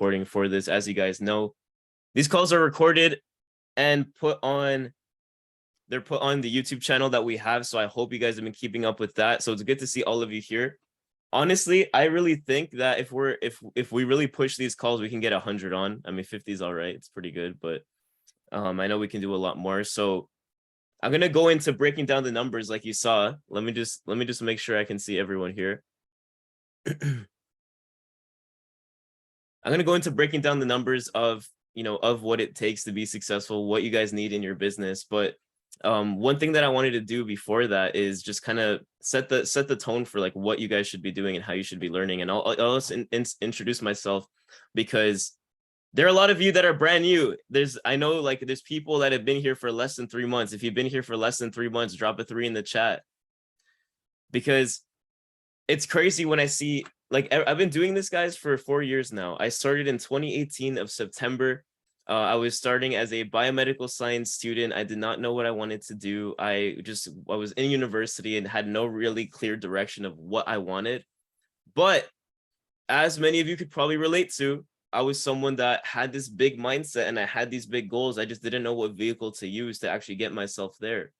recording for this. As you guys know, these calls are recorded and they're put on the YouTube channel that we have. So I hope you guys have been keeping up with that. So it's good to see all of you here. Honestly, I really think that if we really push these calls, we can get 100 on. I mean, 50 is all right. It's pretty good, but I know we can do a lot more. So I'm gonna go into breaking down the numbers like you saw. Let me just make sure I can see everyone here. I'm gonna go into breaking down the numbers of what it takes to be successful, what you guys need in your business. But one thing that I wanted to do before that is just kind of set the tone for like what you guys should be doing and how you should be learning. And I'll also introduce myself, because there are a lot of you that are brand new. I know like there's people that have been here for less than 3 months. If you've been here for less than 3 months, drop a 3 in the chat, because it's crazy when I see, like, I've been doing this, guys, for 4 years now. I started in 2018 of September. I was starting as a biomedical science student. I did not know what I wanted to do. I was in university and had no really clear direction of what I wanted. But as many of you could probably relate to, I was someone that had this big mindset and I had these big goals. I just didn't know what vehicle to use to actually get myself there.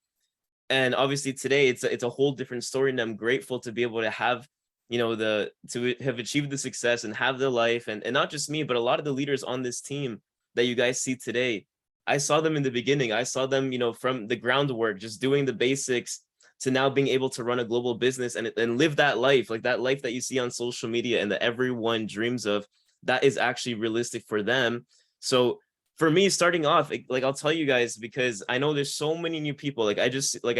And obviously today it's a whole different story, and I'm grateful to be able to have, to have achieved the success and have the life, and not just me, but a lot of the leaders on this team that you guys see today. I saw them in the beginning. I saw them, from the groundwork, just doing the basics, to now being able to run a global business and live that life, like that life that you see on social media and that everyone dreams of, that is actually realistic for them. So for me, starting off, like I'll tell you guys, because I know there's so many new people. I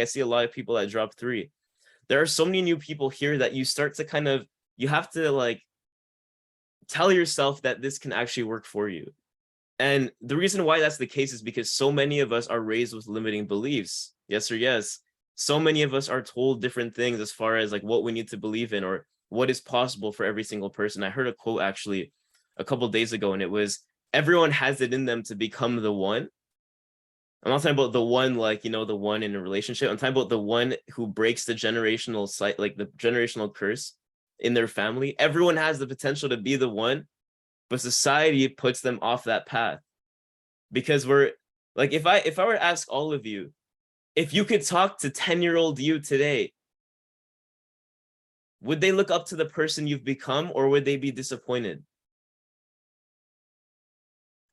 see a lot of people that drop 3. There are so many new people here that you start to you have to like tell yourself that this can actually work for you. And the reason why that's the case is because so many of us are raised with limiting beliefs. Yes or yes. So many of us are told different things as far as like what we need to believe in or what is possible for every single person. I heard a quote actually a couple of days ago, and it was, everyone has it in them to become the one. I'm not talking about the one, like, the one in a relationship. I'm talking about the one who breaks the generational like the generational curse in their family. Everyone has the potential to be the one, but society puts them off that path. Because we're like, if I were to ask all of you, if you could talk to 10-year-old you today, would they look up to the person you've become, or would they be disappointed?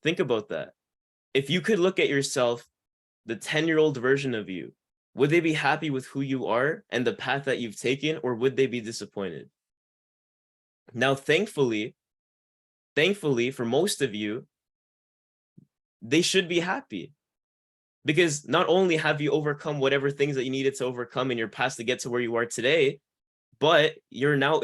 Think about that. If you could look at yourself, the 10-year-old version of you, would they be happy with who you are and the path that you've taken, or would they be disappointed? Now, thankfully, for most of you, they should be happy, because not only have you overcome whatever things that you needed to overcome in your past to get to where you are today, but you're now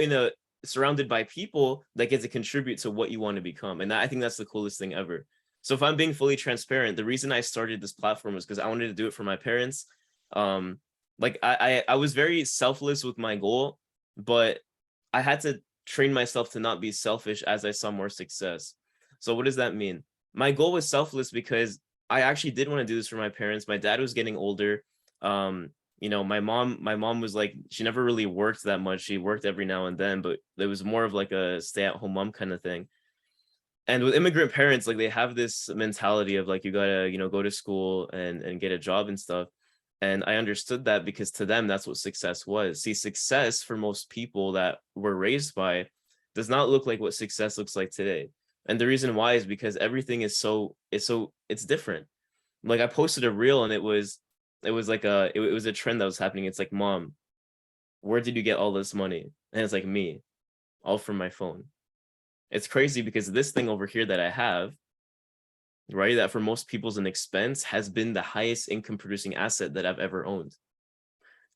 surrounded by people that get to contribute to what you want to become. And I think that's the coolest thing ever. So if I'm being fully transparent, the reason I started this platform was because I wanted to do it for my parents. Like I was very selfless with my goal, but I had to train myself to not be selfish as I saw more success. So what does that mean? My goal was selfless because I actually did want to do this for my parents. My dad was getting older. My mom was like, she never really worked that much. She worked every now and then, but it was more of like a stay-at-home mom kind of thing. And with immigrant parents, like, they have this mentality of like, you gotta, go to school and get a job and stuff. And I understood that, because to them, that's what success was. See, success for most people that were raised by does not look like what success looks like today. And the reason why is because everything is it's different. Like, I posted a reel, and it was like it was a trend that was happening. It's like, Mom, where did you get all this money? And it's like, me, all from my phone. It's crazy, because this thing over here that I have, right, that for most people is an expense, has been the highest income producing asset that I've ever owned.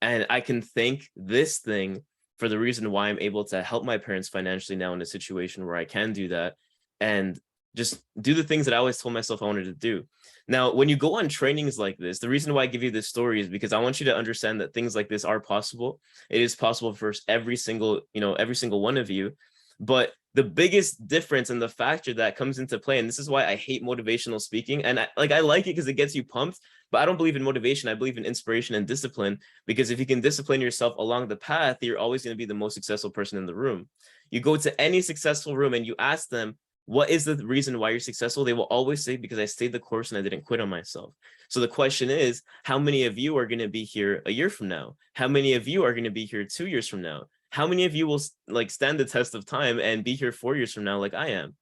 And I can thank this thing for the reason why I'm able to help my parents financially now in a situation where I can do that and just do the things that I always told myself I wanted to do. Now, when you go on trainings like this, the reason why I give you this story is because I want you to understand that things like this are possible. It is possible for every single one of you. But the biggest difference and the factor that comes into play, and this is why I hate motivational speaking, and I like it because it gets you pumped, but I don't believe in motivation. I believe in inspiration and discipline, because if you can discipline yourself along the path, you're always going to be the most successful person in the room. You go to any successful room and you ask them, What is the reason why you're successful? They will always say, because I stayed the course and I didn't quit on myself. So the question is, how many of you are going to be here a year from now? How many of you are going to be here 2 years from now? How many of you will like stand the test of time and be here 4 years from now like I am?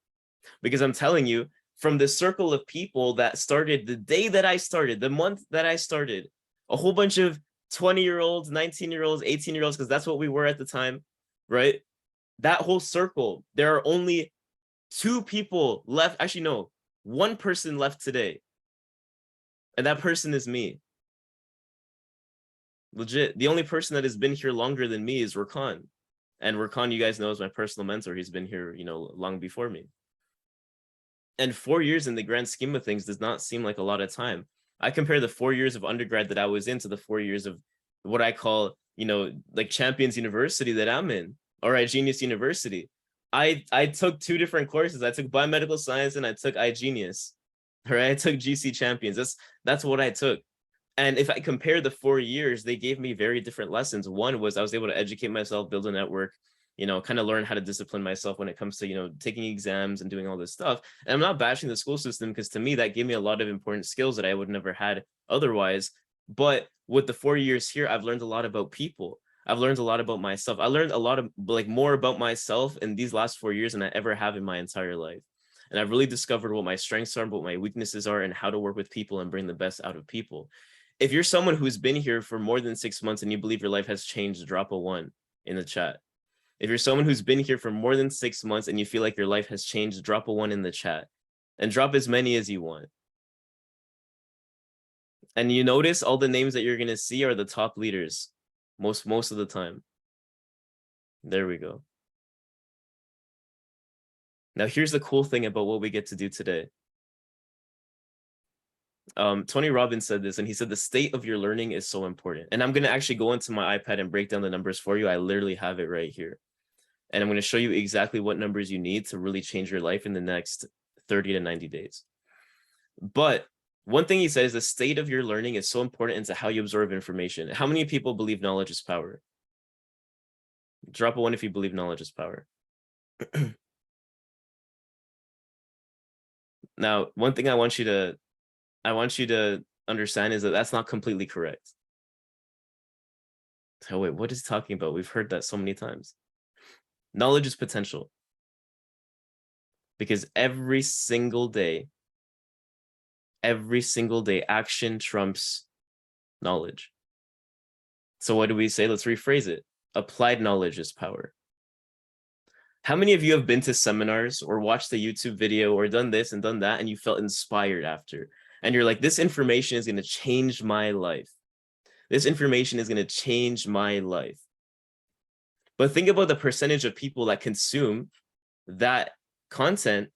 Because I'm telling you, from the circle of people that started the day that I started, the month that I started, a whole bunch of 20-year-olds, 19-year-olds, 18-year-olds, because that's what we were at the time, right? That whole circle, there are only 2 people left. Actually, no, 1 person left today. And that person is me. Legit. The only person that has been here longer than me is Rakan. And Rakan, you guys know, is my personal mentor. He's been here, long before me. And 4 years in the grand scheme of things does not seem like a lot of time. I compare the 4 years of undergrad that I was in to the 4 years of what I call, like Champions University that I'm in, or iGenius University. I took 2 different courses. I took biomedical science and I took iGenius, right? I took GC Champions. That's what I took. And if I compare the 4 years, they gave me very different lessons. One was I was able to educate myself, build a network, kind of learn how to discipline myself when it comes to, taking exams and doing all this stuff. And I'm not bashing the school system, because to me, that gave me a lot of important skills that I would never had otherwise. But with the 4 years here, I've learned a lot about people. I've learned a lot about myself. I learned a lot of more about myself in these last 4 years than I ever have in my entire life. And I've really discovered what my strengths are, what my weaknesses are, and how to work with people and bring the best out of people. If you're someone who's been here for more than 6 months and you believe your life has changed, drop a 1 in the chat. If you're someone who's been here for more than 6 months and you feel like your life has changed, drop a 1 in the chat, and drop as many as you want. And you notice all the names that you're going to see are the top leaders most of the time. There we go. Now, here's the cool thing about what we get to do today. Tony Robbins said this, and he said the state of your learning is so important. And I'm going to actually go into my iPad and break down the numbers for you. I literally have it right here. And I'm going to show you exactly what numbers you need to really change your life in the next 30 to 90 days. But one thing he said is the state of your learning is so important into how you absorb information. How many people believe knowledge is power? Drop a 1 if you believe knowledge is power. Now, one thing I want you to understand is that that's not completely correct. Oh, wait, what is he talking about? We've heard that so many times. Knowledge is potential. Because every single day, action trumps knowledge. So what do we say? Let's rephrase it. Applied knowledge is power. How many of you have been to seminars or watched a YouTube video or done this and done that, and you felt inspired after? And you're like, this information is going to change my life. This information is going to change my life. But think about the percentage of people that consume that content,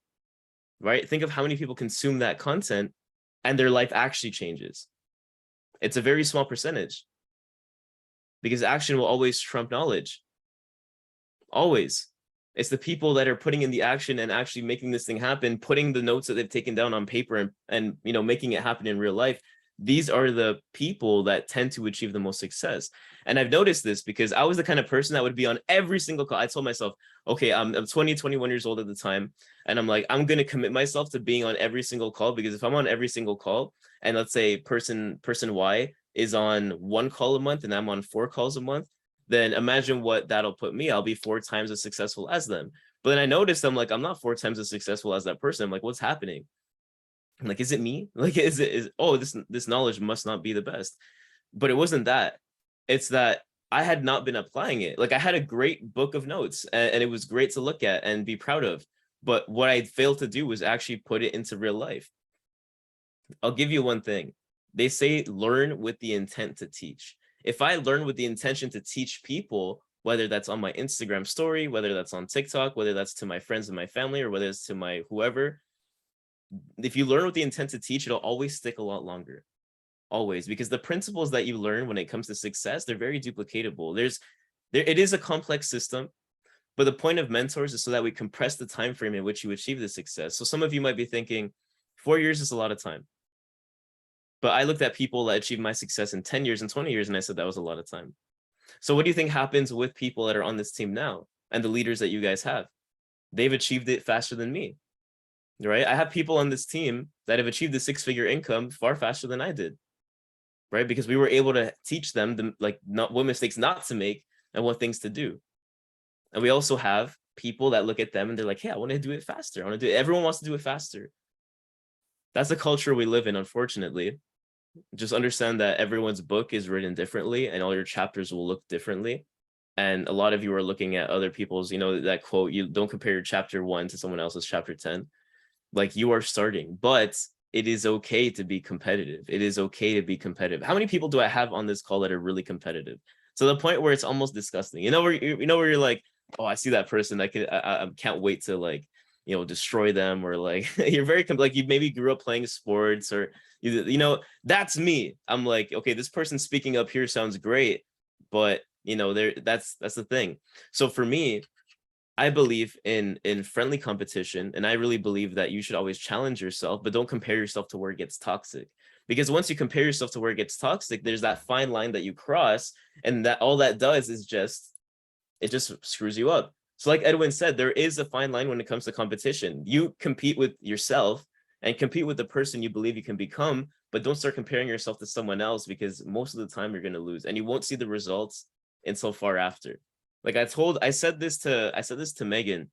right? Think of how many people consume that content and their life actually changes. It's a very small percentage, because action will always trump knowledge. Always. It's the people that are putting in the action and actually making this thing happen, putting the notes that they've taken down on paper and making it happen in real life. These are the people that tend to achieve the most success. And I've noticed this because I was the kind of person that would be on every single call. I told myself, okay, I'm 20, 21 years old at the time. And I'm like, I'm going to commit myself to being on every single call, because if I'm on every single call, and let's say person Y is on 1 call a month and I'm on 4 calls a month, then imagine what that'll put me. I'll be 4 times as successful as them. But then I noticed I'm like, I'm not 4 times as successful as that person. I'm like, what's happening? I'm like, is it me? Like, this knowledge must not be the best. But it wasn't that. It's that I had not been applying it. Like, I had a great book of notes and it was great to look at and be proud of. But what I failed to do was actually put it into real life. I'll give you one thing. They say learn with the intent to teach. If I learn with the intention to teach people, whether that's on my Instagram story, whether that's on TikTok, whether that's to my friends and my family, or whether it's to my whoever, if you learn with the intent to teach, it'll always stick a lot longer. Always. Because the principles that you learn when it comes to success, they're very duplicatable. It is a complex system, but the point of mentors is so that we compress the time frame in which you achieve the success. So some of you might be thinking 4 years is a lot of time. But I looked at people that achieved my success in 10 years and 20 years, and I said that was a lot of time. So what do you think happens with people that are on this team now and the leaders that you guys have? They've achieved it faster than me. right? I have people on this team that have achieved a six-figure income far faster than I did, right? Because we were able to teach them not what mistakes not to make and what things to do. And we also have people that look at them and they're like, hey, I want to do it faster. I want to do it. Everyone wants to do it faster. That's the culture we live in, unfortunately. Just understand that everyone's book is written differently and all your chapters will look differently. And a lot of you are looking at other people's, that quote, you don't compare your chapter 1 to someone else's chapter 10. Like, you are starting, but it is okay to be competitive. It is okay to be competitive. How many people do I have on this call that are really competitive? To the point where it's almost disgusting. Where you're like, oh, I see that person. I can't wait to, like, destroy them, or like you're very like you maybe grew up playing sports, or that's me. I'm like, okay, this person speaking up here sounds great, but that's the thing. So for me, I believe in friendly competition, and I really believe that you should always challenge yourself, but don't compare yourself to where it gets toxic. Because once you compare yourself to where it gets toxic, there's that fine line that you cross, and that all that does is it just screws you up. So like Edwin said, there is a fine line when it comes to competition. You compete with yourself and compete with the person you believe you can become, but don't start comparing yourself to someone else, because most of the time you're going to lose and you won't see the results until far after. Like I said this to Megan.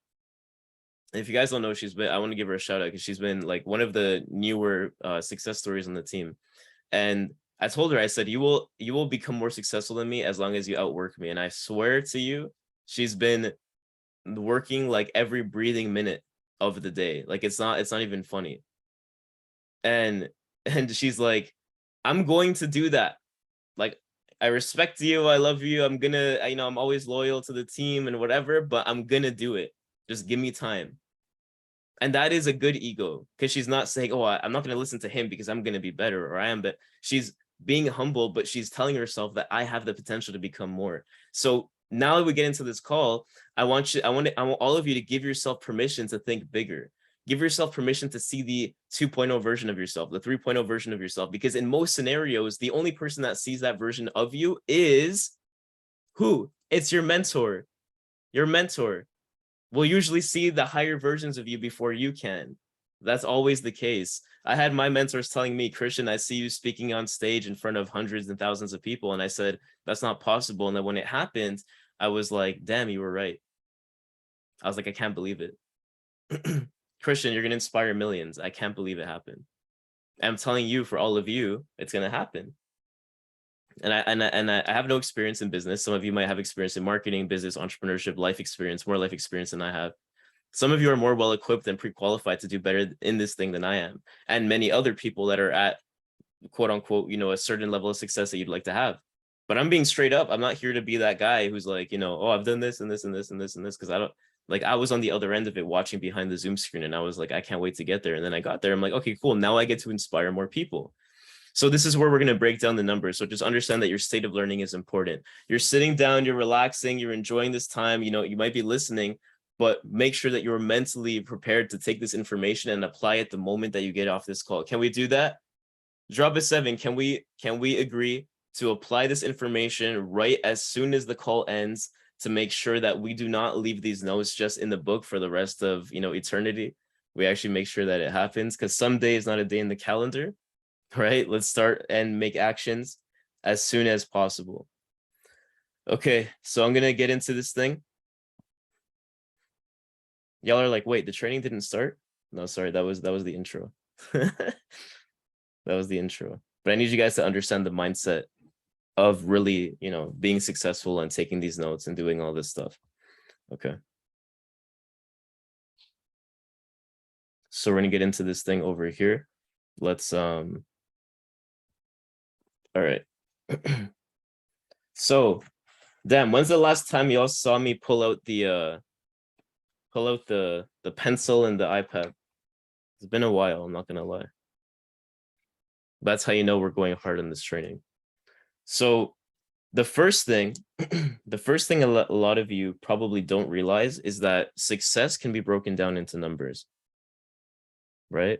And if you guys don't know, I want to give her a shout out because she's been like one of the newer success stories on the team. And I told her, I said, you will become more successful than me as long as you outwork me. And I swear to you, she's been working like every breathing minute of the day. Like it's not even funny. And she's like, I'm going to do that. Like, I respect you, I love you, I'm gonna, I'm always loyal to the team and whatever, but I'm gonna do it. Just give me time. And that is a good ego, because she's not saying, oh, I'm not gonna listen to him because I'm gonna be better, or I am, but she's being humble, but she's telling herself that I have the potential to become more. So now that we get into this call, I want all of you to give yourself permission to think bigger. Give yourself permission to see the 2.0 version of yourself, the 3.0 version of yourself, because in most scenarios, the only person that sees that version of you is who? It's your mentor. Your mentor will usually see the higher versions of you before you can. That's always the case. I had my mentors telling me, Christian, I see you speaking on stage in front of hundreds and thousands of people. And I said, that's not possible. And then when it happened, I was like, damn, you were right. I was like, I can't believe it. Christian, you're going to inspire millions. I can't believe it happened. I'm telling you, for all of you, it's going to happen. And I have no experience in business. Some of you might have experience in marketing, business, entrepreneurship, life experience, more life experience than I have. Some of you are more well-equipped and pre-qualified to do better in this thing than I am. And many other people that are at, quote unquote, a certain level of success that you'd like to have. But I'm being straight up. I'm not here to be that guy who's like, oh, I've done this and this and this and this and this, because I was on the other end of it watching behind the Zoom screen, and I was like, I can't wait to get there. And then I got there. I'm like, okay, cool. Now I get to inspire more people. So this is where we're going to break down the numbers. So just understand that your state of learning is important. You're sitting down, you're relaxing, you're enjoying this time. You might be listening, but make sure that you're mentally prepared to take this information and apply it the moment that you get off this call. Can we do that? Drop a 7. Can we agree to apply this information right as soon as the call ends, to make sure that we do not leave these notes just in the book for the rest of, eternity? We actually make sure that it happens, because someday is not a day in the calendar, right? Let's start and make actions as soon as possible. Okay, so I'm going to get into this thing. Y'all are like, wait, the training didn't start? No, sorry, that was the intro. That was the intro. But I need you guys to understand the mindset of really, being successful and taking these notes and doing all this stuff. Okay. So we're going to get into this thing over here. Let's, all right. So, damn, when's the last time y'all saw me pull out the pencil and the iPad? It's been a while, I'm not going to lie. That's how you know we're going hard in this training. So the first thing a lot of you probably don't realize is that success can be broken down into numbers, right?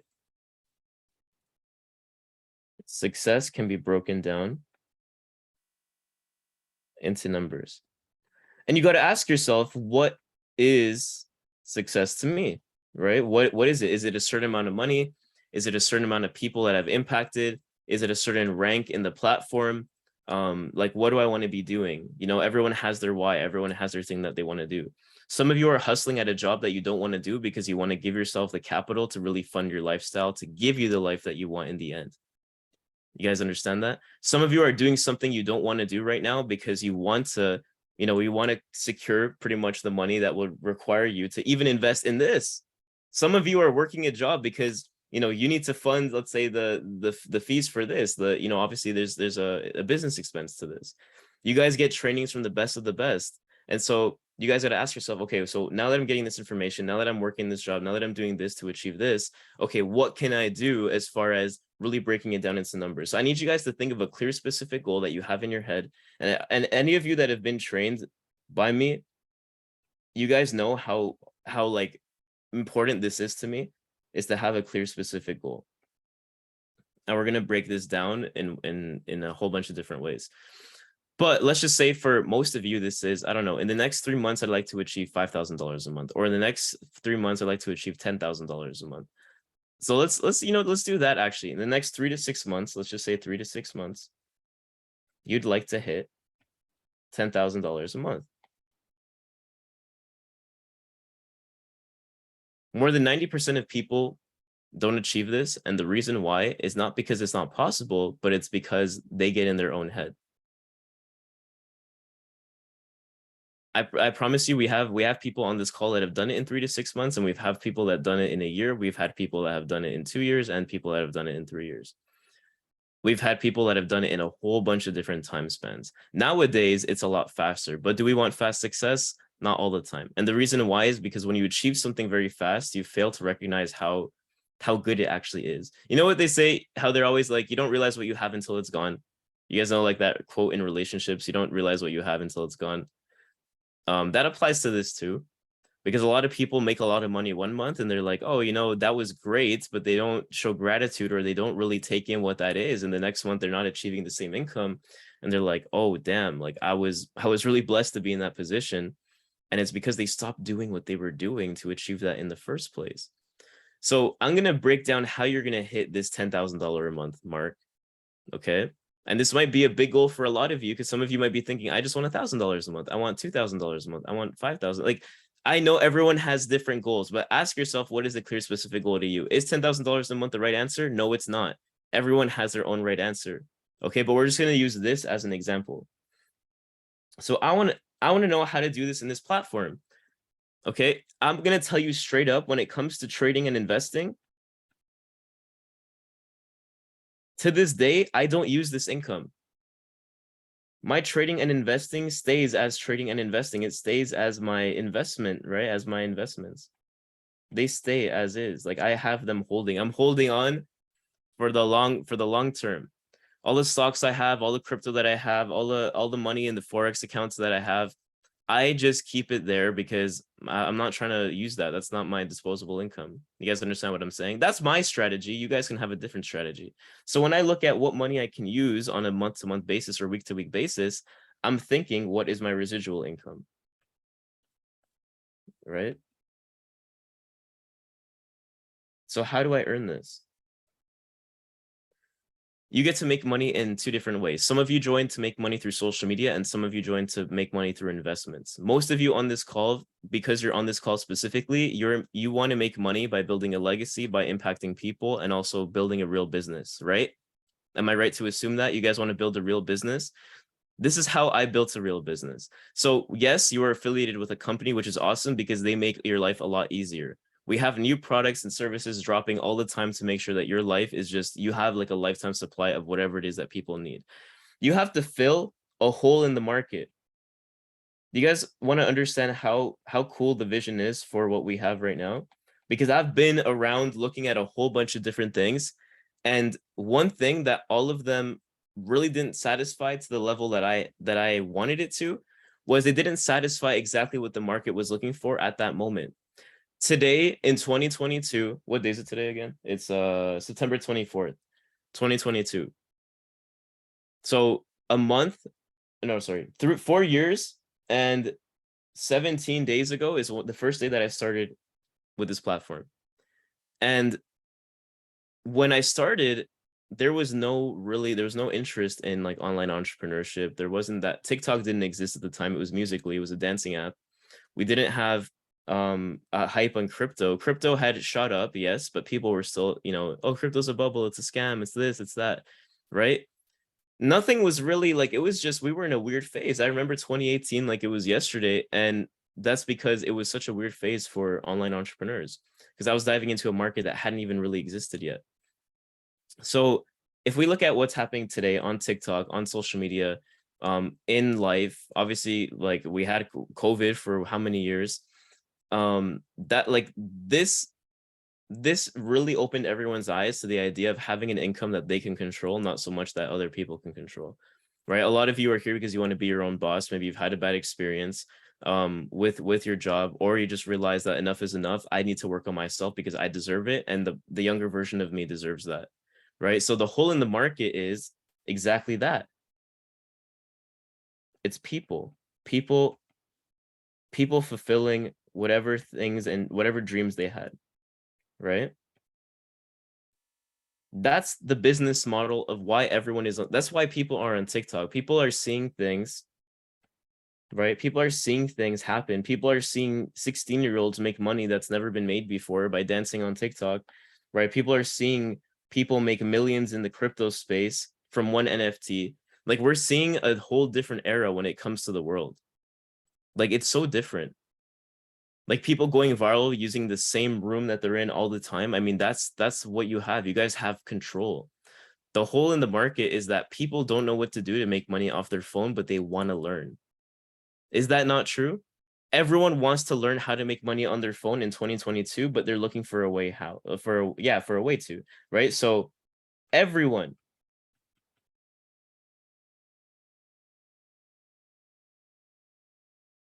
Success can be broken down into numbers. And you got to ask yourself, what is success to me, right? What is it? Is it a certain amount of money? Is it a certain amount of people that I've impacted? Is it a certain rank in the platform? Like, what do I want to be doing? You know, everyone has their why. Everyone has their thing that they want to do. Some of you are hustling at a job that you don't want to do because you want to give yourself the capital to really fund your lifestyle, to give you the life that you want in the end. You guys understand that? Some of you are doing something you don't want to do right now because you want to, you know, you want to secure pretty much the money that would require you to even invest in this. Some of you are working a job because, you know, you need to fund, let's say, the fees for this. The, you know, obviously there's a business expense to this. You guys get trainings from the best of the best. And so you guys got to ask yourself, okay, so now that I'm getting this information, now that I'm working this job, now that I'm doing this to achieve this, okay, what can I do as far as really breaking it down into numbers? So I need you guys to think of a clear, specific goal that you have in your head. And any of you that have been trained by me, you guys know how like important this is to me, is to have a clear, specific goal. And we're going to break this down in a whole bunch of different ways. But let's just say for most of you, this is, I don't know, in the next 3 months, I'd like to achieve $5,000 a month, or in the next 3 months, I'd like to achieve $10,000 a month. So let's do that. Actually, in the next 3 to 6 months, let's just say 3 to 6 months, you'd like to hit $10,000 a month. More than 90% of people don't achieve this. And the reason why is not because it's not possible, but it's because they get in their own head. I promise you, we have people on this call that have done it in 3 to 6 months, and we've had people that have done it in a year. We've had people that have done it in 2 years, and people that have done it in 3 years. We've had people that have done it in a whole bunch of different time spans. Nowadays, it's a lot faster, but do we want fast success? Not all the time. And the reason why is because when you achieve something very fast, you fail to recognize how good it actually is. You know what they say, how they're always like, you don't realize what you have until it's gone. You guys know, like, that quote in relationships, you don't realize what you have until it's gone. That applies to this too, because a lot of people make a lot of money 1 month and they're like, oh, you know, that was great, but they don't show gratitude, or they don't really take in what that is. And the next month they're not achieving the same income. And they're like, oh, damn, like I was really blessed to be in that position. And it's because they stopped doing what they were doing to achieve that in the first place. So I'm going to break down how you're going to hit this $10,000 a month mark. Okay. And this might be a big goal for a lot of you, because some of you might be thinking, I just want $1,000 a month. I want $2,000 a month. I want 5,000. Like, I know everyone has different goals, but ask yourself, what is a clear, specific goal to you? Is $10,000 a month the right answer? No, it's not. Everyone has their own right answer. Okay. But we're just going to use this as an example. So I want to know how to do this in this platform. Okay. I'm going to tell you straight up, when it comes to trading and investing, to this day, I don't use this income. My trading and investing stays as trading and investing. It stays as my investment, right? As my investments. They stay as is. Like, I have them holding. I'm holding on for the long term. All the stocks I have, all the crypto that I have, all the money in the Forex accounts that I have, I just keep it there because I'm not trying to use that. That's not my disposable income. You guys understand what I'm saying? That's my strategy. You guys can have a different strategy. So when I look at what money I can use on a month-to-month basis or week-to-week basis, I'm thinking, what is my residual income? Right? So how do I earn this? You get to make money in 2 different ways. Some of you join to make money through social media, and some of you join to make money through investments. Most of you on this call, because you're on this call specifically, you want to make money by building a legacy, by impacting people, and also building a real business, right? Am I right to assume that you guys want to build a real business? This is how I built a real business. So yes, you are affiliated with a company, which is awesome because they make your life a lot easier. We have new products and services dropping all the time to make sure that your life is just, you have like a lifetime supply of whatever it is that people need. You have to fill a hole in the market. Do you guys want to understand how cool the vision is for what we have right now? Because I've been around looking at a whole bunch of different things. And one thing that all of them really didn't satisfy to the level that I wanted it to was they didn't satisfy exactly what the market was looking for at that moment. Today in 2022, what day is it today again? It's September 24th, 2022. So a month, no, sorry, 4 years and 17 days ago is the first day that I started with this platform. And when I started, there was no interest in like online entrepreneurship. There wasn't that. TikTok didn't exist at the time. It was Musical.ly. It was a dancing app. We didn't have a hype on crypto. Crypto had shot up, yes, but people were still, oh, crypto's a bubble, it's a scam, it's this, it's that, right? Nothing was really like, it was just, we were in a weird phase. I remember 2018 like it was yesterday, and that's because it was such a weird phase for online entrepreneurs, because I was diving into a market that hadn't even really existed yet. So if we look at what's happening today on TikTok, on social media, in life, obviously, like we had COVID for how many years, that like this really opened everyone's eyes to the idea of having an income that they can control, not so much that other people can control, right? A lot of you are here because you want to be your own boss. Maybe you've had a bad experience with your job, or you just realize that enough is enough. I need to work on myself because I deserve it, and the younger version of me deserves that, right? So the hole in the market is exactly that. It's people fulfilling whatever things and whatever dreams they had, right? That's the business model of why everyone is. That's why people are on TikTok. People are seeing things, right? People are seeing things happen. People are seeing 16-year-olds make money that's never been made before by dancing on TikTok, right? People are seeing people make millions in the crypto space from one NFT. Like, we're seeing a whole different era when it comes to the world. Like, it's so different. Like, people going viral using the same room that they're in all the time. I mean, that's what you have. You guys have control. The hole in the market is that people don't know what to do to make money off their phone, but they want to learn. Is that not true? Everyone wants to learn how to make money on their phone in 2022, but they're looking for a way for a way to, right? So everyone.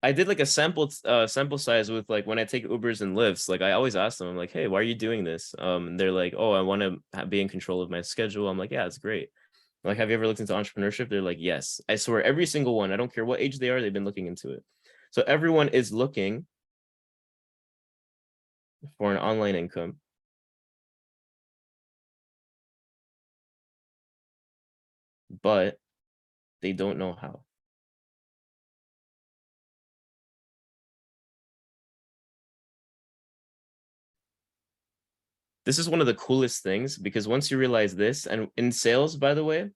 I did like a sample size with, like, when I take Ubers and Lyfts, like I always ask them, I'm like, hey, why are you doing this? They're like, oh, I want to be in control of my schedule. I'm like, yeah, it's great. Like, have you ever looked into entrepreneurship? They're like, yes. I swear, every single one, I don't care what age they are, they've been looking into it. So everyone is looking for an online income, but they don't know how. This is one of the coolest things, because once you realize this, and in sales, by the way,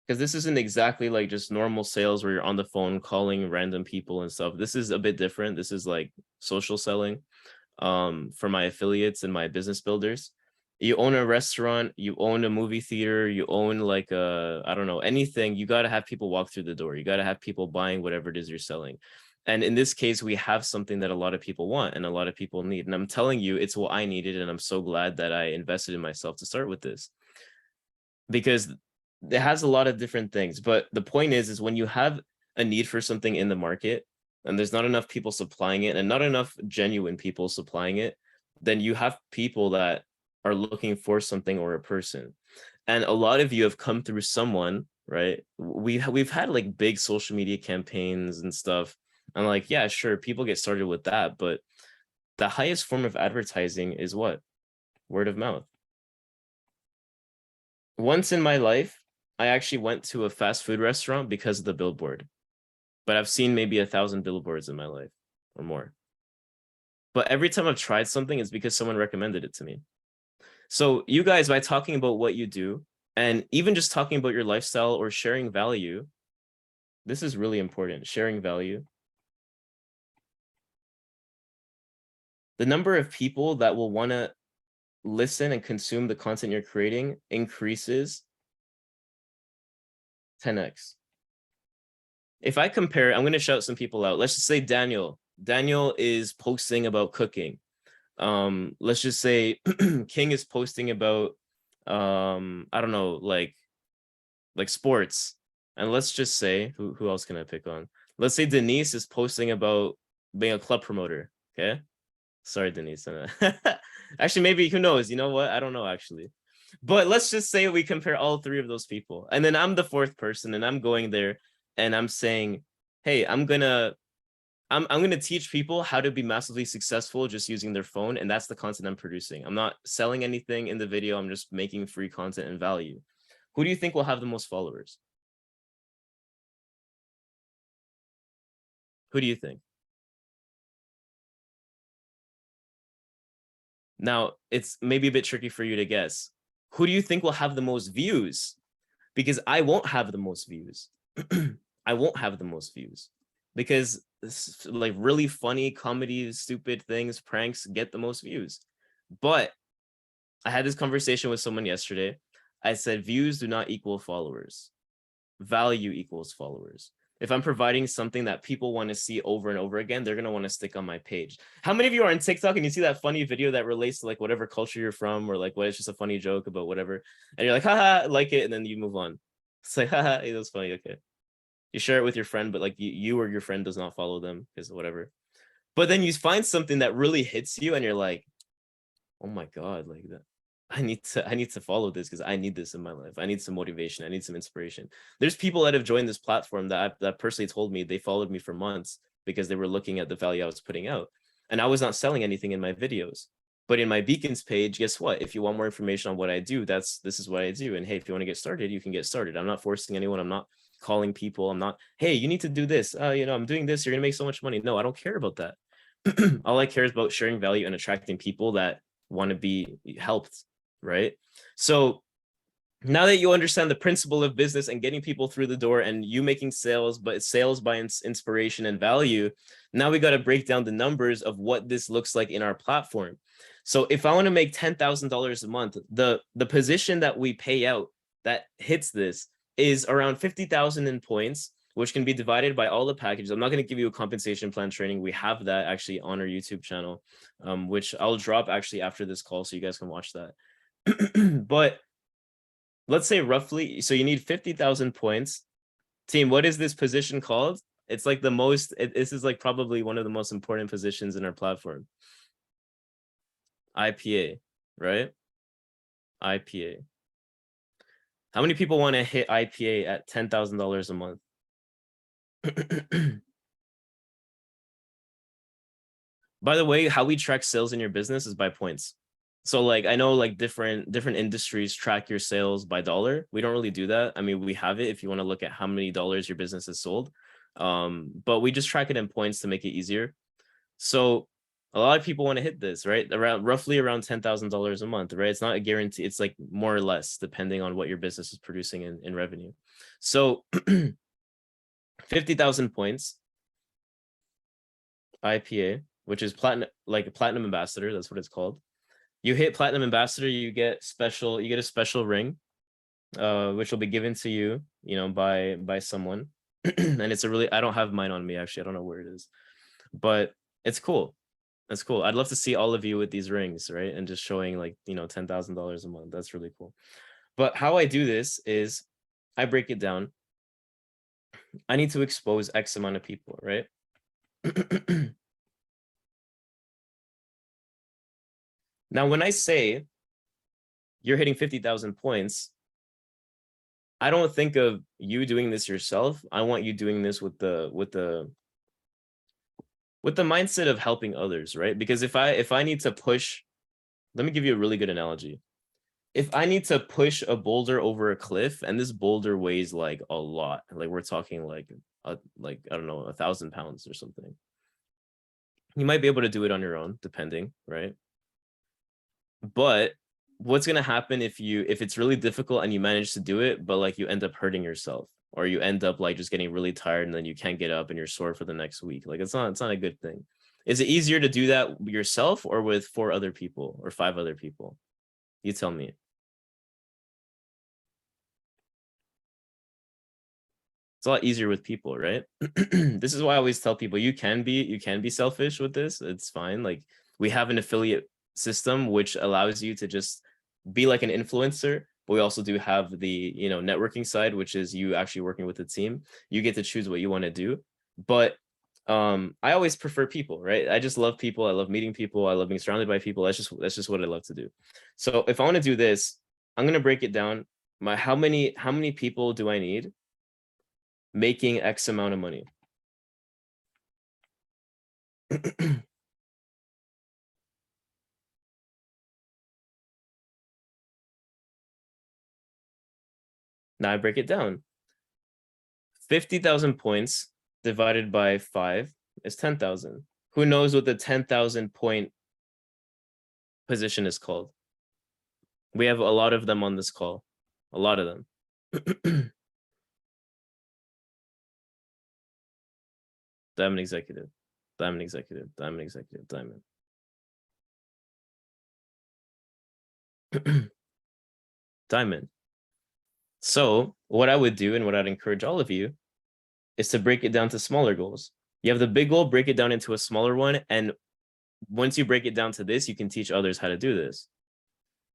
because this isn't exactly like just normal sales where you're on the phone calling random people and stuff. This is a bit different. This is like social selling for my affiliates and my business builders. You own a restaurant, you own a movie theater, you own like I don't know, anything. You got to have people walk through the door. You got to have people buying whatever it is you're selling. And in this case, we have something that a lot of people want and a lot of people need. And I'm telling you, it's what I needed. And I'm so glad that I invested in myself to start with this, because it has a lot of different things. But the point is when you have a need for something in the market and there's not enough people supplying it and not enough genuine people supplying it, then you have people that are looking for something or a person. And a lot of you have come through someone, right? We've had like big social media campaigns and stuff. And like, yeah, sure, people get started with that, but the highest form of advertising is what? Word of mouth. Once in my life, I actually went to a fast food restaurant because of the billboard, but I've seen maybe 1,000 billboards in my life or more. But every time I've tried something, it's because someone recommended it to me. So you guys, by talking about what you do and even just talking about your lifestyle or sharing value, this is really important, sharing value. The number of people that will want to listen and consume the content you're creating increases 10x. If I compare, I'm going to shout some people out. Let's just say Daniel. Daniel is posting about cooking. Let's just say King is posting about I don't know, like sports. And let's just say who else can I pick on? Let's say Denise is posting about being a club promoter. Okay. Sorry, Denise. Actually, maybe, who knows? You know what? I don't know, actually. But let's just say we compare all three of those people. And then I'm the fourth person and I'm going there and I'm saying, hey, I'm gonna I'm going to teach people how to be massively successful just using their phone. And that's the content I'm producing. I'm not selling anything in the video. I'm just making free content and value. Who do you think will have the most followers? Who do you think? Now, it's maybe a bit tricky for you to guess. Who do you think will have the most views? Because I won't have the most views. I won't have the most views because like really funny comedy, stupid things, pranks get the most views. But I had this conversation with someone yesterday. I said, views do not equal followers. Value equals followers. If I'm providing something that people want to see over and over again, they're going to want to stick on my page. How many of you are on TikTok and you see that funny video that relates to like whatever culture you're from, or like what it's just a funny joke about whatever, and you're like, haha, like it, and then you move on. It's like, haha, it was funny. Okay. You share it with your friend, but like you or your friend does not follow them because whatever. But then you find something that really hits you and you're like, oh my God, like that. I need to follow this because I need this in my life. I need some motivation. I need some inspiration. There's people that have joined this platform that personally told me they followed me for months because they were looking at the value I was putting out. And I was not selling anything in my videos. But in my beacons page, guess what? If you want more information on what I do, this is what I do. And hey, if you want to get started, you can get started. I'm not forcing anyone. I'm not calling people. I'm not, hey, you need to do this. I'm doing this. You're going to make so much money. No, I don't care about that. All I care is about sharing value and attracting people that want to be helped. Right? So now that you understand the principle of business and getting people through the door and you making sales, but sales by inspiration and value, now we got to break down the numbers of what this looks like in our platform. So if I want to make $10,000 a month, the position that we pay out that hits this is around 50,000 in points, which can be divided by all the packages. I'm not going to give you a compensation plan training. We have that actually on our YouTube channel, which I'll drop actually after this call so you guys can watch that. But let's say roughly, so you need 50,000 points. Team, what is this position called? It's like the most, this is like probably one of the most important positions in our platform. IPA, right? IPA. How many people want to hit IPA at $10,000 a month? By the way, how we track sales in your business is by points. So like, I know like different industries track your sales by dollar. We don't really do that. I mean, we have it if you want to look at how many dollars your business has sold. But we just track it in points to make it easier. So a lot of people want to hit this, right? Roughly around $10,000 a month, right? It's not a guarantee. It's like more or less depending on what your business is producing in revenue. So 50,000 points, IPA, which is platinum, like a platinum ambassador. That's what it's called. You hit platinum ambassador, you get a special ring, which will be given to you, by someone. And it's I don't have mine on me, actually. I don't know where it is, but it's cool. That's cool. I'd love to see all of you with these rings, right? And just showing like, $10,000 a month. That's really cool. But how I do this is I break it down. I need to expose X amount of people, right? Now, when I say you're hitting 50,000 points, I don't think of you doing this yourself. I want you doing this with the mindset of helping others, right? Because if I need to push, let me give you a really good analogy. If I need to push a boulder over a cliff and this boulder weighs like a lot, like we're talking like I don't know, 1,000 pounds or something, you might be able to do it on your own, depending, right? But what's going to happen if it's really difficult and you manage to do it, but like you end up hurting yourself, or you end up like just getting really tired and then you can't get up and you're sore for the next week? Like it's not a good thing. Is it easier to do that yourself or with 4 other people or 5 other people? You tell me. It's a lot easier with people, right? This is why I always tell people you can be selfish with this. It's fine. Like we have an affiliate system which allows you to just be like an influencer, but we also do have the networking side, which is you actually working with the team. You get to choose what you want to do. But I always prefer people, right? I just love people. I love meeting people. I love being surrounded by people. That's just what I love to do. So if I want to do this, I'm going to break it down. How many people do I need making X amount of money? Now I break it down. 50,000 points divided by 5 is 10,000. Who knows what the 10,000 point position is called? We have a lot of them on this call. A lot of them. Diamond executive, diamond executive, diamond executive, diamond. Diamond. So what I would do and what I'd encourage all of you is to break it down to smaller goals. You have the big goal, break it down into a smaller one. And once you break it down to this, you can teach others how to do this,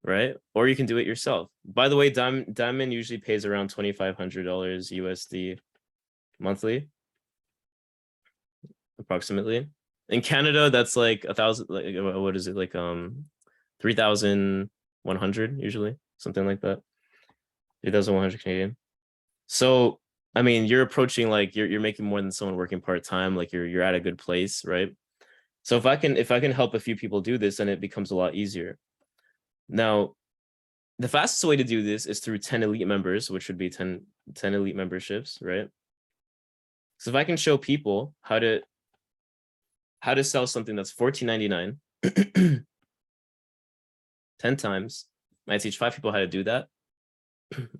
right? Or you can do it yourself. By the way, Diamond usually pays around $2,500 USD monthly, approximately. In Canada, that's like 1,000, like, what is it, like 3,100 usually, something like that. 3,100 Canadian. So I mean, you're approaching, like, you're making more than someone working part-time, like you're at a good place, right? So if I can help a few people do this, then it becomes a lot easier. Now, the fastest way to do this is through 10 elite members, which would be 10 elite memberships, right? So if I can show people how to sell something that's $14.99 10 times, I teach 5 people how to do that,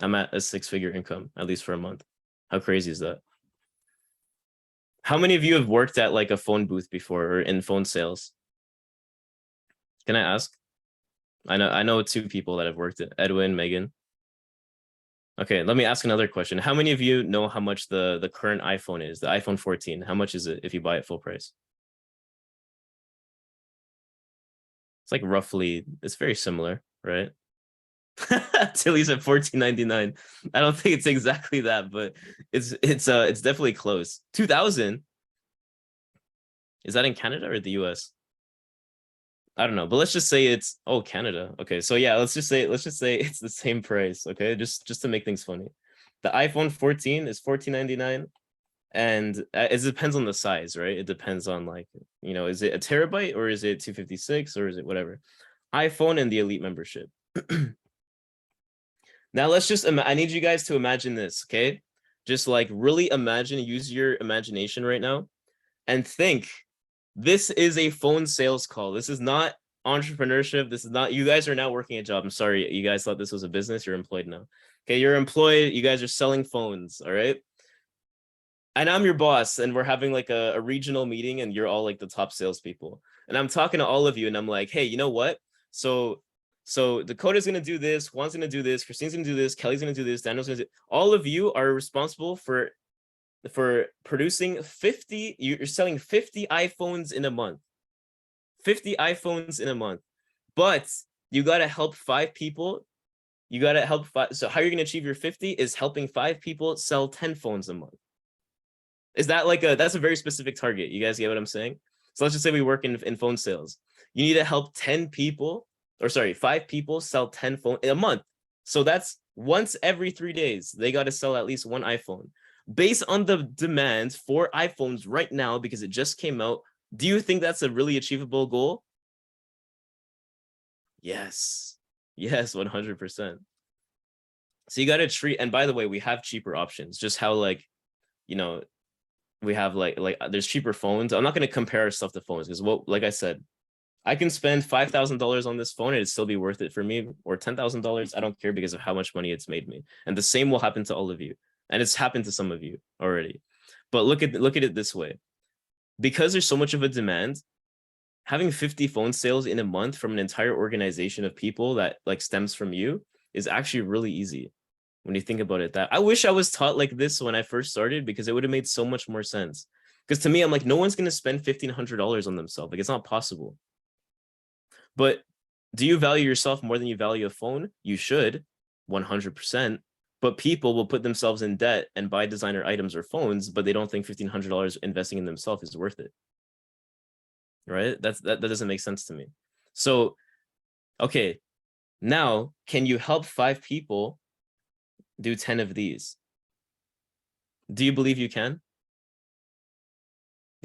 I'm at a 6-figure income, at least for a month. How crazy is that? How many of you have worked at like a phone booth before or in phone sales? Can I ask? I know 2 people that have worked at Edwin, Megan. Okay, let me ask another question. How many of you know how much the current iPhone is, the iPhone 14? How much is it if you buy it full price? It's like roughly, it's very similar, right? Tilly's at $14.99. I don't think it's exactly that, but it's definitely close. 2,000. Is that in Canada or the US? I don't know, but let's just say it's, oh, Canada. Okay, so yeah, let's just say it's the same price. Okay, just to make things funny. The iPhone 14 is $14.99, and it depends on the size, right? It depends on, like, is it a terabyte or is it 256 or is it whatever? iPhone and the elite membership. Now let's just, I need you guys to imagine this, okay? Just like really imagine, use your imagination right now and think, this is a phone sales call. This is not entrepreneurship. This is not, you guys are now working a job. I'm sorry, you guys thought this was a business. You're employed now. Okay, you're employed. You guys are selling phones, all right? And I'm your boss, and we're having like a regional meeting, and you're all like the top salespeople. And I'm talking to all of you, and I'm like, hey, you know what? So Dakota's gonna do this, Juan's gonna do this, Christine's gonna do this, Kelly's gonna do this, Daniel's gonna do. All of you are responsible for producing 50. You're selling 50 iPhones in a month. 50 iPhones in a month, but you got to help 5 people. You got to help 5. So how you're going to achieve your 50 is helping 5 people sell 10 phones a month. Is that like that's a very specific target? You guys get what I'm saying? So let's just say we work in phone sales. You need to help 10 people, or sorry, 5 people sell 10 phones in a month. So that's once every 3 days, they got to sell at least 1 iPhone. Based on the demand for iPhones right now, because it just came out, do you think that's a really achievable goal? Yes. Yes, 100%. So you got to treat, and by the way, we have cheaper options, just how, like, we have like there's cheaper phones. I'm not going to compare our stuff to phones because, what, like I said, I can spend $5,000 on this phone and it'd still be worth it for me, or $10,000. I don't care because of how much money it's made me. And the same will happen to all of you. And it's happened to some of you already. But look at it this way. Because there's so much of a demand, having 50 phone sales in a month from an entire organization of people that like stems from you is actually really easy when you think about it. That I wish I was taught like this when I first started, because it would have made so much more sense. Because to me, I'm like, no one's going to spend $1,500 on themselves. Like, it's not possible. But do you value yourself more than you value a phone? You should, 100%. But people will put themselves in debt and buy designer items or phones, but they don't think $1,500 investing in themselves is worth it. Right? That doesn't make sense to me. So, okay, now can you help 5 people do 10 of these? Do you believe you can?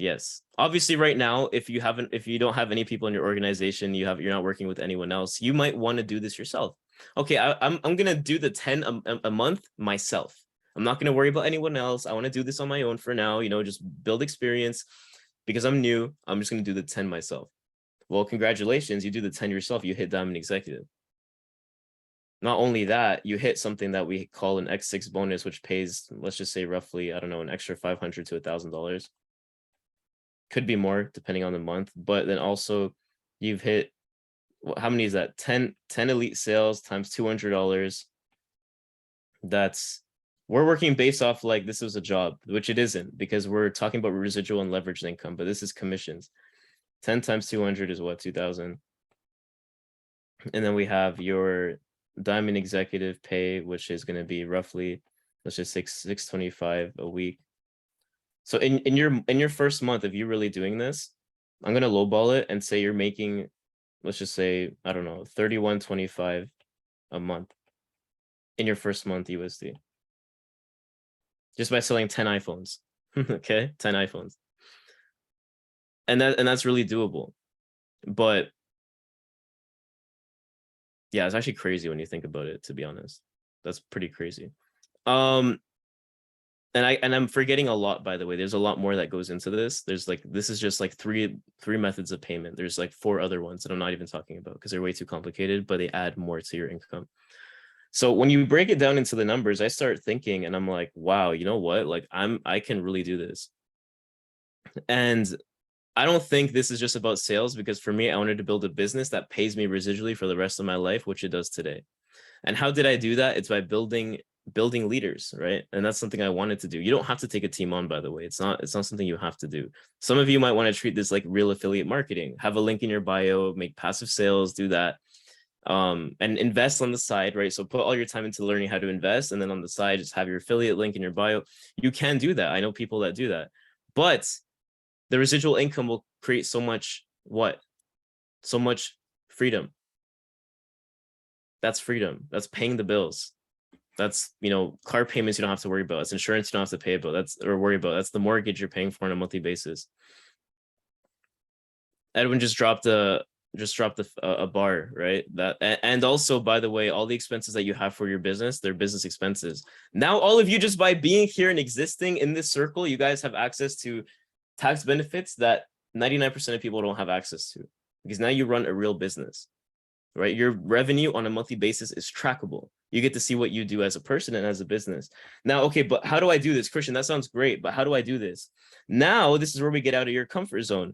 Yes. Obviously, right now, if you don't have any people in your organization, you're not working with anyone else, you might want to do this yourself. Okay, I'm gonna do the 10 a month myself. I'm not gonna worry about anyone else. I want to do this on my own for now, just build experience because I'm new. I'm just gonna do the 10 myself. Well, congratulations, you do the 10 yourself, you hit Diamond Executive. Not only that, you hit something that we call an X6 bonus, which pays, let's just say roughly, I don't know, an extra $500 to $1,000. Could be more depending on the month, but then also you've hit, how many is that? 10 elite sales times $200. We're working based off like this was a job, which it isn't, because we're talking about residual and leveraged income, but this is commissions. 10 times 200 is what, 2,000. And then we have your Diamond Executive pay, which is going to be roughly, let's just say $625 a week. So in your first month, if you're really doing this, I'm gonna lowball it and say you're making, let's just say, I don't know, $31.25 a month in your first month USD, just by selling 10 iPhones. Okay, 10 iPhones, and that's really doable. But yeah, it's actually crazy when you think about it. To be honest, that's pretty crazy. And I'm forgetting a lot, by the way. There's a lot more that goes into this. This is just like three methods of payment. There's like 4 other ones that I'm not even talking about because they're way too complicated, but they add more to your income. So when you break it down into the numbers, I start thinking and I'm like, wow, you know what? Like I can really do this. And I don't think this is just about sales, because for me, I wanted to build a business that pays me residually for the rest of my life, which it does today. And how did I do that? It's by building leaders, right? And that's something I wanted to do. You don't have to take a team on, by the way. It's not something you have to do. Some of you might want to treat this like real affiliate marketing. Have a link in your bio, make passive sales, do that. And invest on the side, right? So put all your time into learning how to invest, and then on the side, just have your affiliate link in your bio. You can do that. I know people that do that. But the residual income will create so much freedom. That's freedom. That's paying the bills. That's, car payments you don't have to worry about. That's insurance you don't have to pay about. Or worry about. That's the mortgage you're paying for on a monthly basis. Edwin just dropped a bar, right? And also, by the way, all the expenses that you have for your business, they're business expenses. Now, all of you, just by being here and existing in this circle, you guys have access to tax benefits that 99% of people don't have access to, because now you run a real business, right? Your revenue on a monthly basis is trackable. You get to see what you do as a person and as a business. Now, okay, but how do I do this? Christian, that sounds great, but how do I do this? Now, this is where we get out of your comfort zone.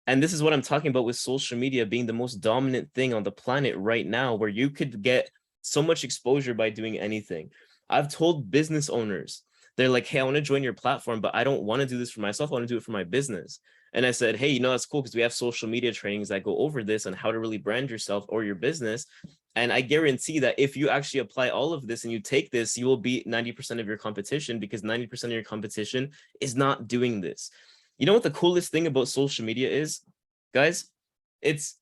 And this is what I'm talking about with social media being the most dominant thing on the planet right now, where you could get so much exposure by doing anything. I've told business owners, they're like, hey, I want to join your platform, but I don't want to do this for myself. I want to do it for my business. And I said, hey, that's cool, because we have social media trainings that go over this and how to really brand yourself or your business. And I guarantee that if you actually apply all of this and you take this, you will beat 90% of your competition, because 90% of your competition is not doing this. You know what the coolest thing about social media is, guys? It's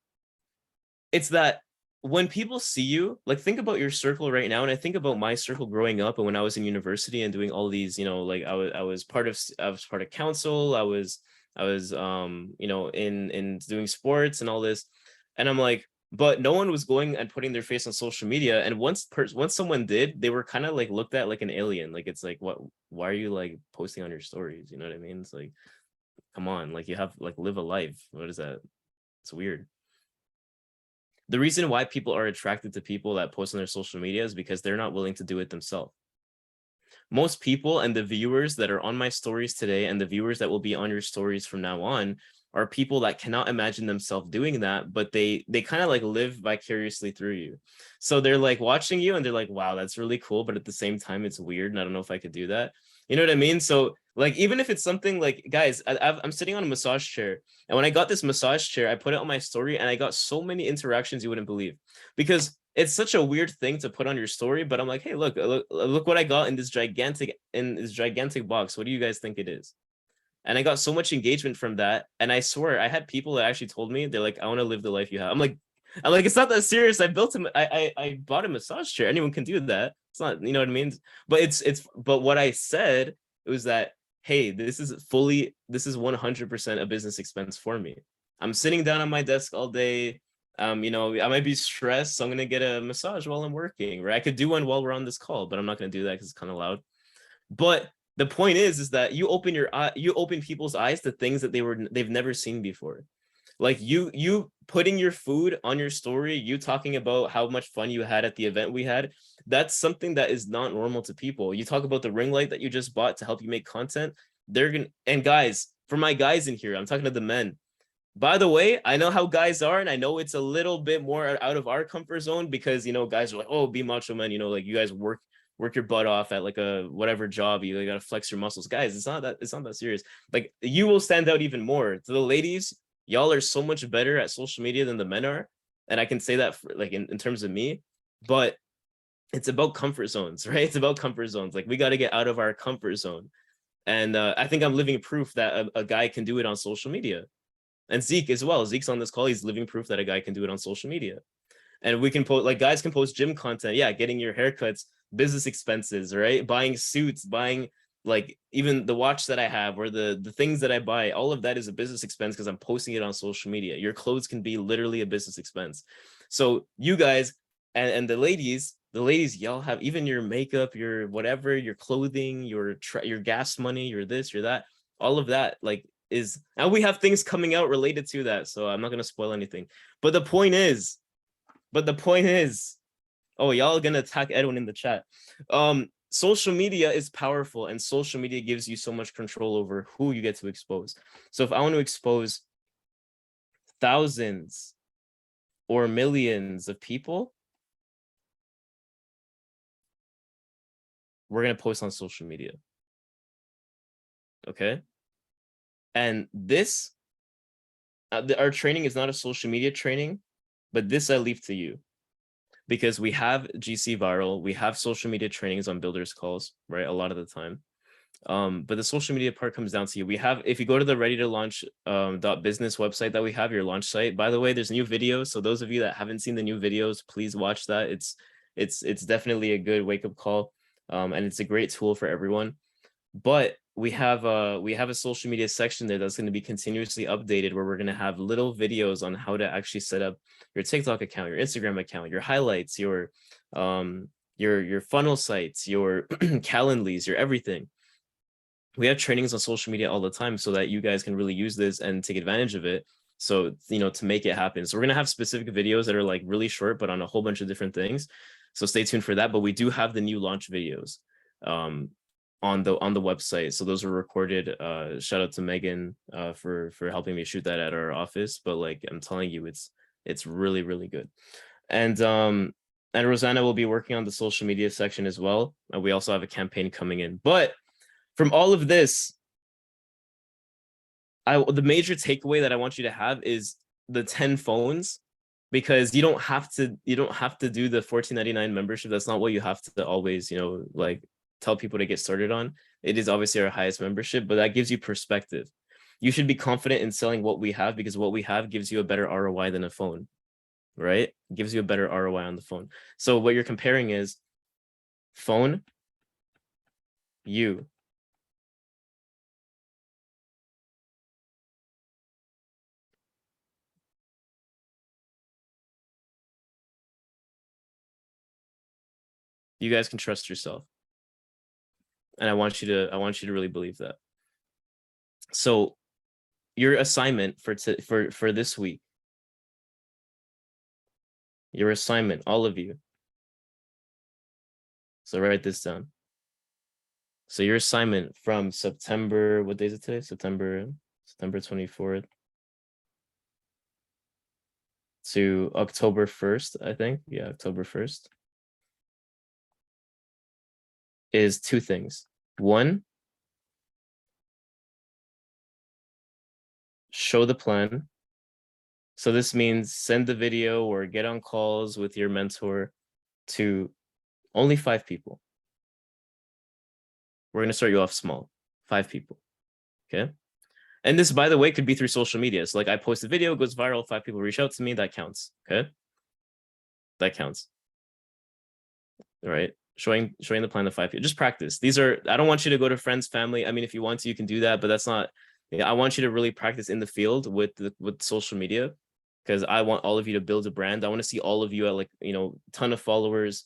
that when people see you, like, think about your circle right now. And I think about my circle growing up and when I was in university and doing all these, like I was part of council. I was in doing sports and all this. And I'm like, but no one was going and putting their face on social media. And once someone did, they were kind of like looked at like an alien. Like, it's like, why are you like posting on your stories? You know what I mean? It's like, come on, like, you have like live a life. What is that? It's weird. The reason why people are attracted to people that post on their social media is because they're not willing to do it themselves. Most people and the viewers that are on my stories today and the viewers that will be on your stories from now on are people that cannot imagine themselves doing that, but they kind of like live vicariously through you. So they're like watching you and they're like, wow, that's really cool. But at the same time, it's weird. And I don't know if I could do that. You know what I mean? So like, even if it's something like, guys, I'm sitting on a massage chair. And when I got this massage chair, I put it on my story and I got so many interactions you wouldn't believe, because it's such a weird thing to put on your story. But I'm like, hey, look what I got in this gigantic box. What do you guys think it is? And I got so much engagement from that. And I swear, I had people that actually told me, they're like, I want to live the life you have. I'm like, it's not that serious. I bought a massage chair. Anyone can do that. It's not, you know what I mean? But but what I said was that, hey, this is 100% a business expense for me. I'm sitting down on my desk all day. You know, I might be stressed, so I'm gonna get a massage while I'm working, or I could do one while we're on this call, but I'm not gonna do that because it's kind of loud. But the point is that you open people's eyes to things that they've never seen before. Like you putting your food on your story, you talking about how much fun you had at the event we had, that's something that is not normal to people. You talk about the ring light that you just bought to help you make content. They're gonna, and guys, for my guys in here, I'm talking to the men. By the way, I know how guys are, and I know it's a little bit more out of our comfort zone because, you know, guys are like, oh, be macho man, you know, like you guys work your butt off at like a whatever job, you gotta flex your muscles. Guys, it's not that serious. Like you will stand out even more. To the ladies, y'all are so much better at social media than the men are. And I can say that for, like in terms of me, but it's about comfort zones, right? It's about comfort zones. Like we got to get out of our comfort zone. And I think I'm living proof that a guy can do it on social media. And Zeke as well. Zeke's on this call. He's living proof that a guy can do it on social media. And we can post, like guys can post gym content. Yeah, getting your haircuts, business expenses, right? Buying suits, buying like even the watch that I have or the things that I buy, all of that is a business expense because I'm posting it on social media. Your clothes can be literally a business expense. So you guys and the ladies, y'all have even your makeup, your whatever, your clothing, your gas money, your this, your that, all of that like is, and we have things coming out related to that. So I'm not going to spoil anything. But the point is, oh, y'all gonna attack Edwin in the chat. Social media is powerful and social media gives you so much control over who you get to expose. So if I want to expose thousands or millions of people, we're gonna post on social media. Okay. And this, our training is not a social media training, but this I leave to you. Because we have GC Viral, we have social media trainings on builders calls, right? A lot of the time. But the social media part comes down to you. We have, if you go to the ready to launch .business website that we have, your launch site, by the way, there's new videos. So those of you that haven't seen the new videos, please watch that. It's definitely a good wake-up call. And it's a great tool for everyone. But we have a social media section there that's going to be continuously updated, where we're going to have little videos on how to actually set up your TikTok account, your Instagram account, your highlights, your funnel sites, your Calendlies, your everything. We have trainings on social media all the time so that you guys can really use this and take advantage of it. So, you know, to make it happen. So we're going to have specific videos that are like really short, but on a whole bunch of different things. So stay tuned for that. But we do have the new launch videos on the website. So those were recorded. Shout out to Megan for helping me shoot that at our office. But like I'm telling you, it's really, really good. And Rosanna will be working on the social media section as well. We also have a campaign coming in. But from all of this, the major takeaway that I want you to have is the 10 phones, because you don't have to do the $14.99 membership. That's not what you have to always, you know, like tell people to get started on. It is obviously our highest membership, but that gives you perspective. You should be confident in selling what we have, because what we have gives you a better ROI than a phone, right? It gives you a better ROI on the phone. So what you're comparing is phone, you. You guys can trust yourself. And I want you to really believe that. So your assignment for this week, your assignment, all of you. So write this down. So your assignment from September, what day is it today? September 24th to October 1st, I think. Yeah, October 1st. Is two things. One, show the plan. So this means send the video or get on calls with your mentor to only 5 people. We're going to start you off small, 5 people. Okay. And this, by the way, could be through social media. So like I post a video, goes viral, 5 people reach out to me, that counts. Okay. That counts. All right. showing the plan to 5 people. Just practice. These are, I don't want you to go to friends, family. I mean, if you want to, you can do that, but that's not, I want you to really practice in the field with social media, because I want all of you to build a brand. I want to see all of you at like, ton of followers,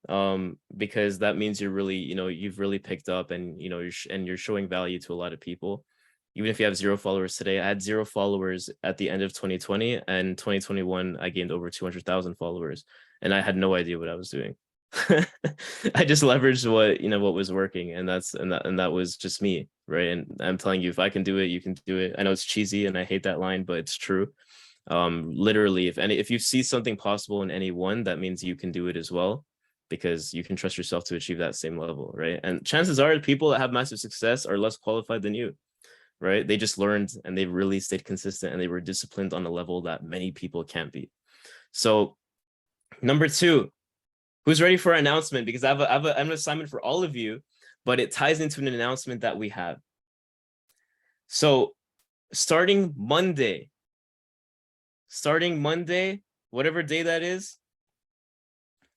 because that means you're really, you've really picked up, and, you're showing value to a lot of people. Even if you have 0 followers today, I had 0 followers at the end of 2020, and 2021, I gained over 200,000 followers, and I had no idea what I was doing. I just leveraged what was working, and that was just me, right? And I'm telling you, if I can do it, you can do it. I know it's cheesy and I hate that line, but it's true. Literally, if you see something possible in anyone, that means you can do it as well, because you can trust yourself to achieve that same level, right? And chances are the people that have massive success are less qualified than you, right? They just learned, and they really stayed consistent, and they were disciplined on a level that many people can't be. So number 2, who's ready for an announcement? Because I have an assignment for all of you, but it ties into an announcement that we have. So starting Monday, whatever day that is,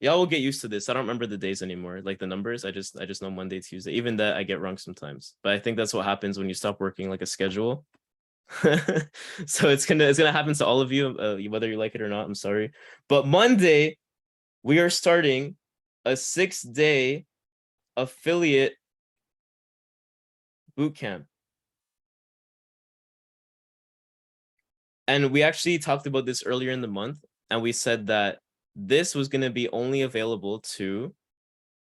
y'all will get used to this. I don't remember the days anymore, like the numbers. I just know Monday, Tuesday. Even that I get wrong sometimes, but I think that's what happens when you stop working like a schedule. So it's gonna happen to all of you, whether you like it or not. I'm sorry, but Monday we are starting a 6-day affiliate bootcamp. And we actually talked about this earlier in the month, and we said that this was going to be only available to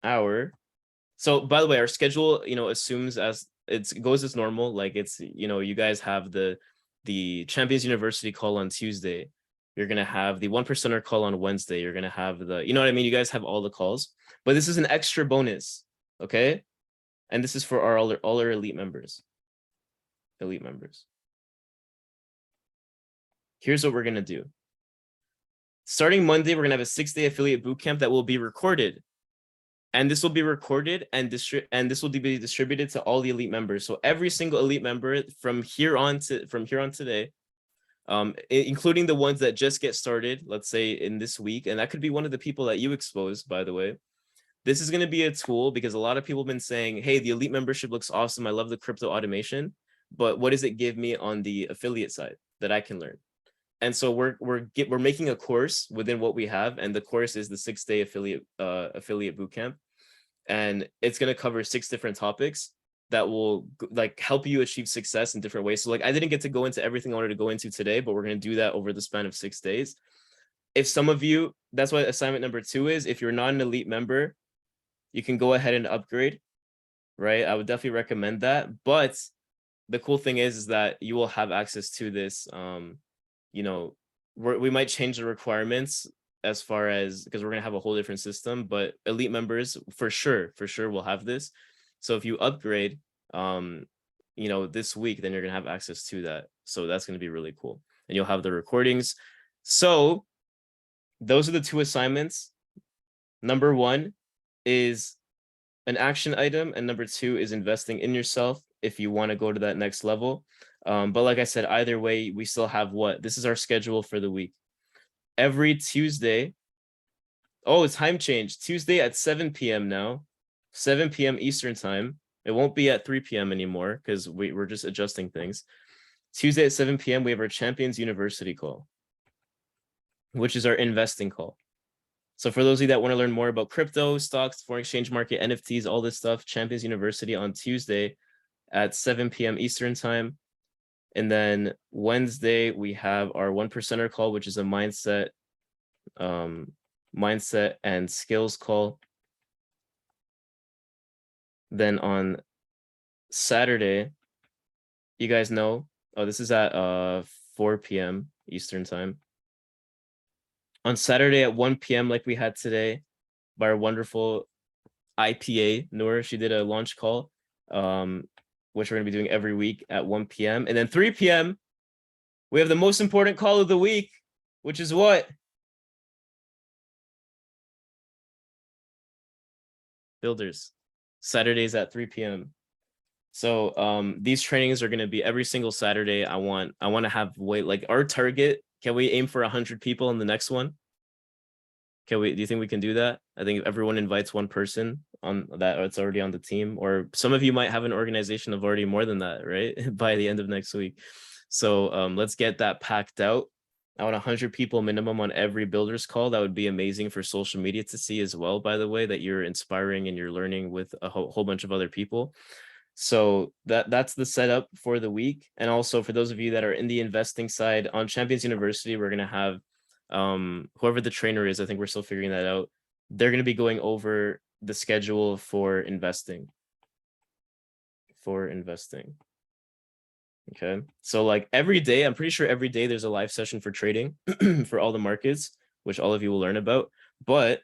our, so by the way, our schedule, assumes as it goes as normal. Like it's, you guys have the Champions University call on Tuesday. You're going to have the 1%er call on Wednesday. You're going to have the, you know what I mean? You guys have all the calls, but this is an extra bonus. Okay. And this is for all our elite members. Here's what we're going to do. Starting Monday, we're going to have a 6-day affiliate bootcamp that will be recorded. And this will be recorded, and this will be distributed to all the elite members. So every single elite member from here on today, including the ones that just get started, let's say in this week, and that could be one of the people that you expose, by the way. This is going to be a tool, because a lot of people have been saying, hey, the elite membership looks awesome. I love the crypto automation, but what does it give me on the affiliate side that I can learn? And so we're making a course within what we have, and the course is the 6-day affiliate bootcamp, and it's going to cover 6 different topics that will like help you achieve success in different ways. So like I didn't get to go into everything I wanted to go into today, but we're going to do that over the span of 6 days. If some of you, that's what assignment number 2 is. If you're not an elite member, you can go ahead and upgrade, right? I would definitely recommend that. But the cool thing is that you will have access to this. We might change the requirements as far as, because we're going to have a whole different system, but elite members for sure will have this. So if you upgrade, this week, then you're going to have access to that. So that's going to be really cool. And you'll have the recordings. So those are the 2 assignments. Number 1 is an action item, and number 2 is investing in yourself if you want to go to that next level. But like I said, either way, we still have this is our schedule for the week. Every Tuesday, it's time change. Tuesday at 7 p.m. now, 7 p.m. Eastern time. It won't be at 3 p.m. anymore, because we're just adjusting things. Tuesday at 7 p.m. we have our Champions University call, which is our investing call. So for those of you that want to learn more about crypto, stocks, foreign exchange market, NFTs, all this stuff, Champions University on Tuesday at 7 p.m. Eastern time. And then Wednesday, we have our 1%er call, which is a mindset and skills call. Then on Saturday, you guys know, this is at 4 p.m. Eastern time. On Saturday at 1 p.m., like we had today, by our wonderful IPA, Noor, she did a launch call, which we're going to be doing every week at 1 p.m. And then 3 p.m., we have the most important call of the week, which is what? Builders. Saturdays at 3 p.m. So these trainings are going to be every single Saturday. I want to have like our target. Can we aim for 100 people in the next one? Okay, wait, do you think we can do that? I think if everyone invites one person on that, or it's already on the team, or some of you might have an organization of already more than that, right? By the end of next week. So let's get that packed out. I want 100 people minimum on every builders call. That would be amazing for social media to see as well, by the way, that you're inspiring and you're learning with a whole bunch of other people. So that's the setup for the week. And also for those of you that are in the investing side, on Champions University, we're going to have whoever the trainer is, I think we're still figuring that out. They're going to be going over the schedule for investing. Okay, so like every day, I'm pretty sure every day there's a live session for trading for all the markets, which all of you will learn about. But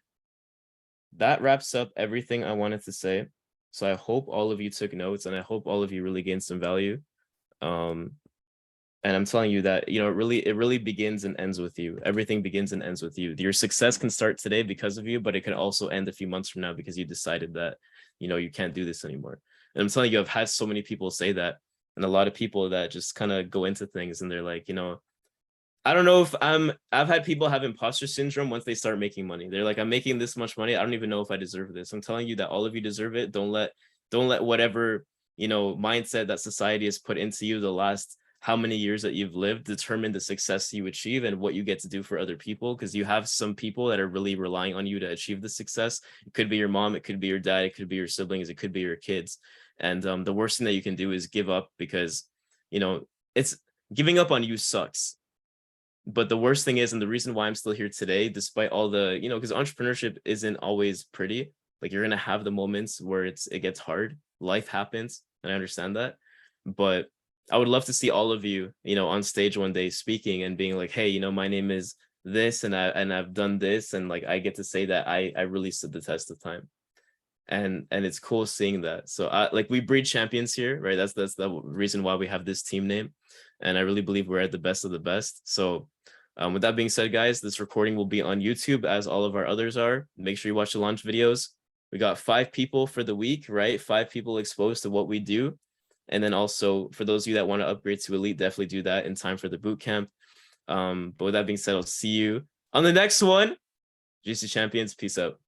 that wraps up everything I wanted to say. So I hope all of you took notes, and I hope all of you really gained some value. And I'm telling you that, you know, it really begins and ends with you. Everything begins and ends with you. Your success can start today because of you, but it can also end a few months from now because you decided that, you know, you can't do this anymore. And I'm telling you, I've had so many people say that, and a lot of people that just kind of go into things and they're like, you know, I don't know if I've had people have imposter syndrome once they start making money. They're like, I'm making this much money. I don't even know if I deserve this. I'm telling you that all of you deserve it. Don't let whatever, you know, mindset that society has put into you the last how many years that you've lived determine the success you achieve and what you get to do for other people. Because you have some people that are really relying on you to achieve the success. It could be your mom, it could be your dad, it could be your siblings, it could be your kids. And the worst thing that you can do is give up, because, you know, it's giving up on you sucks. But the worst thing is, and the reason why I'm still here today, despite all the, you know, because entrepreneurship isn't always pretty. Like you're gonna have the moments where it gets hard. Life happens, and I understand that. But I would love to see all of you, you know, on stage one day speaking and being like, hey, you know, my name is this, and I've done this, and like I get to say that I really stood the test of time. And it's cool seeing that. So like we breed champions here, right? That's the reason why we have this team name. And I really believe we're at the best of the best. So with that being said, guys, this recording will be on YouTube as all of our others are. Make sure you watch the launch videos. We got 5 people for the week, right? 5 people exposed to what we do. And then also for those of you that want to upgrade to Elite, definitely do that in time for the boot camp. But with that being said, I'll see you on the next one. GC Champions, peace out.